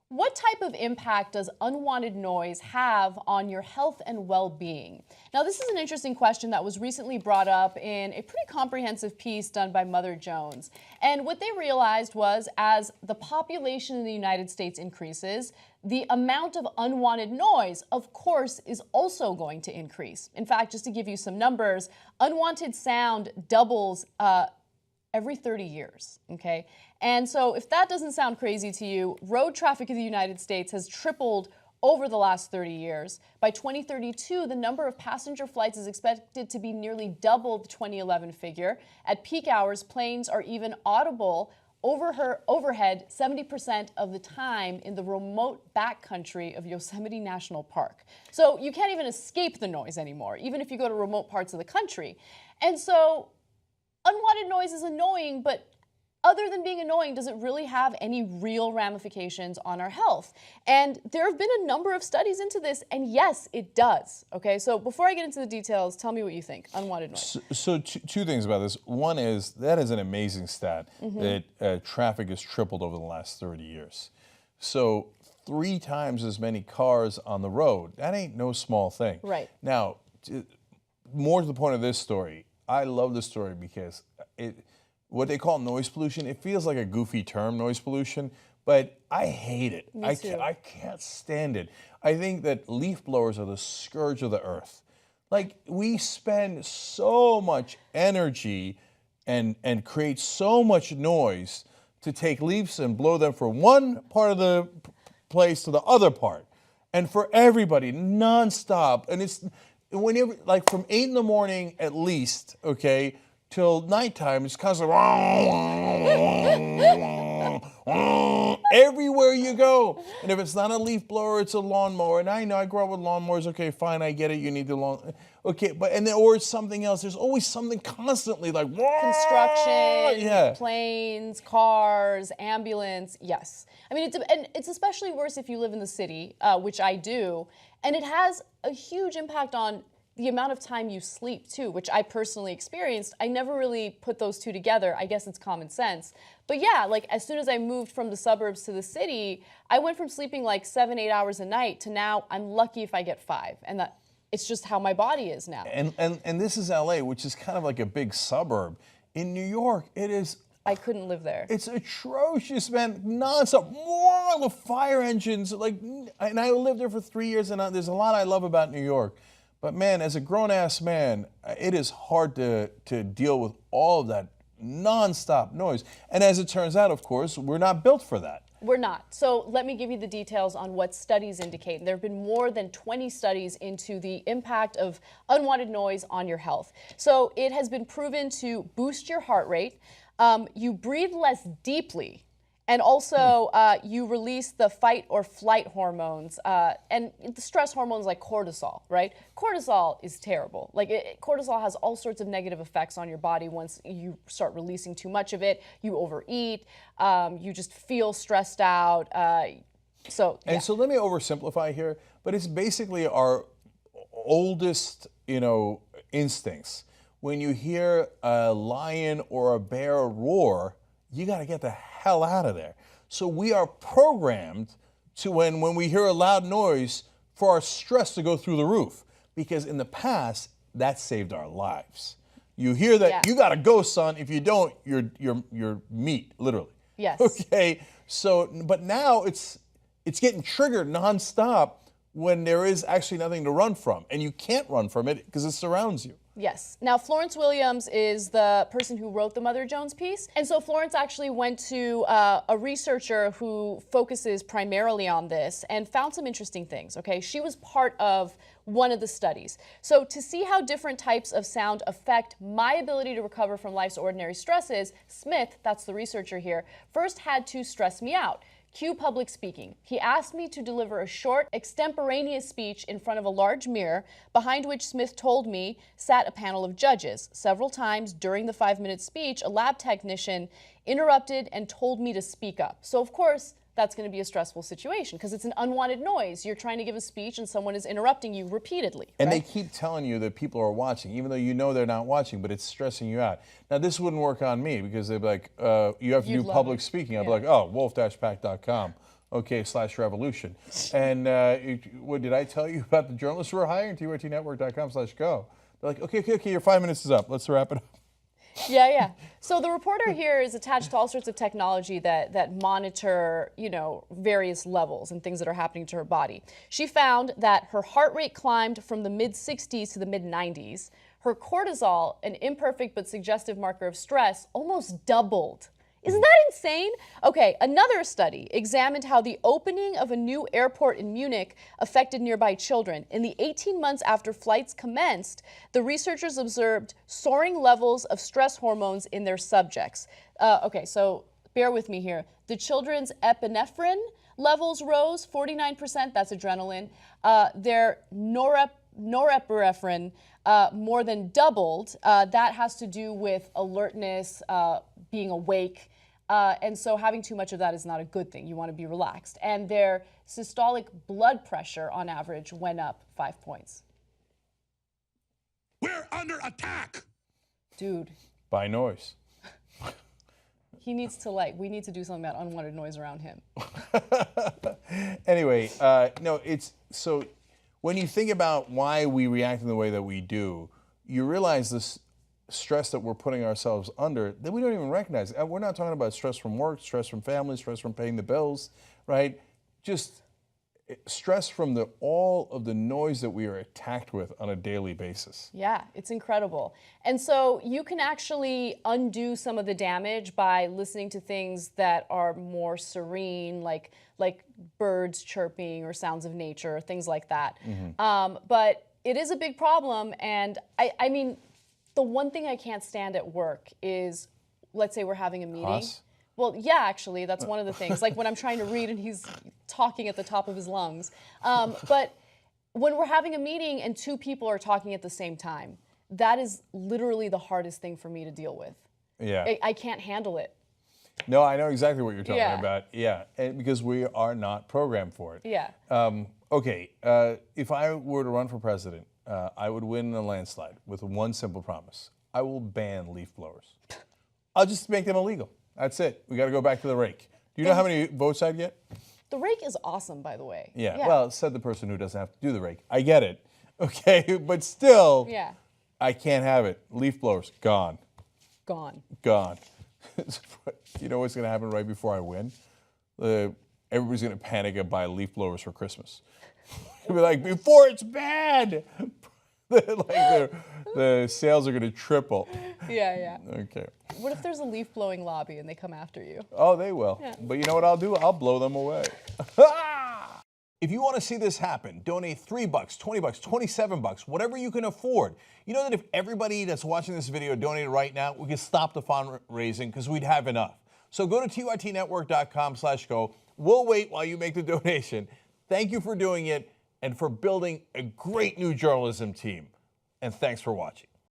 What type of impact does unwanted noise have on your health and well-being? Now, this is an interesting question that was recently brought up in a pretty comprehensive piece done by Mother Jones. And what they realized was as the population in the United States increases, the amount of unwanted noise, of course, is also going to increase. In fact, just to give you some numbers, unwanted sound doubles every 30 years, okay? And so if that doesn't sound crazy to you, road traffic in the United States has tripled over the last 30 years. By 2032, the number of passenger flights is expected to be nearly double the 2011 figure. At peak hours, planes are even audible overhead 70% of the time in the remote backcountry of Yosemite National Park. So you can't even escape the noise anymore, even if you go to remote parts of the country. And so unwanted noise is annoying, but other than being annoying, does it really have any real ramifications on our health? And there have been a number of studies into this, and yes, it does. Okay, so before I get into the details, tell me what you think. Unwanted noise. So two things about this. One is, that is an amazing stat, that traffic has tripled over the last 30 years. So 3 times as many cars on the road. That ain't no small thing. Right. Now, more to the point of this story, I love this story because what they call noise pollution, it feels like a goofy term, noise pollution, but I hate it. Me too. I can't stand it. I think that leaf blowers are the scourge of the earth. Like, we spend so much energy and create so much noise to take leaves and blow them from one part of the place to the other part. And for everybody, nonstop. And it's whenever, like from 8 in the morning at least, okay, till nighttime, it's constantly everywhere you go. And if it's not a leaf blower, it's a lawnmower. And I know I grew up with lawnmowers. Okay, fine, I get it. You need the lawn. Okay, but and then or it's something else. There's always something constantly like construction, planes, cars, ambulance. Yes, I mean it's especially worse if you live in the city, which I do, and it has a huge impact on the amount of time you sleep too, which I personally experienced. I never really put those two together. I guess it's common sense. But yeah, like as soon as I moved from the suburbs to the city, I went from sleeping like 7-8 hours a night to now I'm lucky if I get 5. And that it's just how my body is now. And this is LA, which is kind of like a big suburb. In New York, it is. I couldn't live there. It's atrocious, man. Nonstop. The fire engines, like, and I lived there for 3 years, and there's a lot I love about New York. But man, as a grown-ass man, it is hard to deal with all of that nonstop noise. And as it turns out, of course, we're not built for that. We're not. So let me give you the details on what studies indicate. There have been more than 20 studies into the impact of unwanted noise on your health. So it has been proven to boost your heart rate. You breathe less deeply. And also, you release the fight or flight hormones and the stress hormones like cortisol, right? Cortisol is terrible. Like cortisol has all sorts of negative effects on your body once you start releasing too much of it. You overeat, you just feel stressed out. So let me oversimplify here, but it's basically our oldest, instincts. When you hear a lion or a bear roar, you got to get the hell out of there. So we are programmed to when we hear a loud noise for our stress to go through the roof, because in the past that saved our lives. You hear that, you got to go, son. If you don't, you're meat, literally. Yes. Okay. So, but now it's getting triggered nonstop when there is actually nothing to run from, and you can't run from it because it surrounds you. Yes. Now, Florence Williams is the person who wrote the Mother Jones piece. And so Florence actually went to a researcher who focuses primarily on this and found some interesting things, okay? She was part of one of the studies. So to see how different types of sound affect my ability to recover from life's ordinary stresses, Smith, that's the researcher here, first had to stress me out. Cue public speaking. He asked me to deliver a short, extemporaneous speech in front of a large mirror, behind which Smith told me sat a panel of judges. Several times during the 5-minute speech, a lab technician interrupted and told me to speak up. So of course, that's going to be a stressful situation because it's an unwanted noise. You're trying to give a speech and someone is interrupting you repeatedly. And right? They keep telling you that people are watching, even though you know they're not watching, but it's stressing you out. Now, this wouldn't work on me because they'd be like, you have to do public speaking. I'd be like, oh, wolf-pack.com. okay, /revolution. And what did I tell you about the journalists we're hiring? TYTnetwork.com/go. They're like, okay, your 5 minutes is up. Let's wrap it up. Yeah. So the reporter here is attached to all sorts of technology that monitor, various levels and things that are happening to her body. She found that her heart rate climbed from the mid-60s to the mid-90s. Her cortisol, an imperfect but suggestive marker of stress, almost doubled. Isn't that insane? Okay, another study examined how the opening of a new airport in Munich affected nearby children. In the 18 months after flights commenced, the researchers observed soaring levels of stress hormones in their subjects. Okay, so bear with me here. The children's epinephrine levels rose 49%, that's adrenaline. Their norepinephrine more than doubled. That has to do with alertness, being awake. And so having too much of that is not a good thing. You want to be relaxed. And their systolic blood pressure on average went up 5 points. We're under attack. Dude. By noise. He needs to we need to do something about unwanted noise around him. Anyway, no, it's so when you think about why we react in the way that we do, you realize this stress that we're putting ourselves under that we don't even recognize. We're not talking about stress from work, stress from family, stress from paying the bills, right? Just stress from all of the noise that we are attacked with on a daily basis. Yeah, it's incredible. And so you can actually undo some of the damage by listening to things that are more serene, like birds chirping or sounds of nature, things like that. Mm-hmm. But it is a big problem, and I mean, the one thing I can't stand at work is, let's say we're having a meeting. Us? Well, yeah, actually, that's one of the things. Like when I'm trying to read and he's talking at the top of his lungs. But when we're having a meeting and two people are talking at the same time, that is literally the hardest thing for me to deal with. Yeah. I can't handle it. No, I know exactly what you're talking Yeah. about. Yeah, and because we are not programmed for it. Yeah. Okay, if I were to run for president, I would win in a landslide with one simple promise. I will ban leaf blowers. I'll just make them illegal. That's it. We got to go back to the rake. Do you know how many votes I'd get? The rake is awesome, by the way. Yeah. Well, said the person who doesn't have to do the rake. I get it. Okay, but still, Yeah. I can't have it. Leaf blowers, gone. Gone. Gone. You know what's going to happen right before I win? Everybody's going to panic and buy leaf blowers for Christmas. It'll be like, before it's bad. The sales are going to triple. Yeah. Okay. What if there's a leaf blowing lobby and they come after you? Oh, they will. Yeah. But you know what I'll do? I'll blow them away. If you want to see this happen, donate $3, $20, $27, whatever you can afford. You know that if everybody that's watching this video donated right now, we could stop the fundraising because we'd have enough. So go to TYTnetwork.com/go. We'll wait while you make the donation. Thank you for doing it and for building a great new journalism team. And thanks for watching.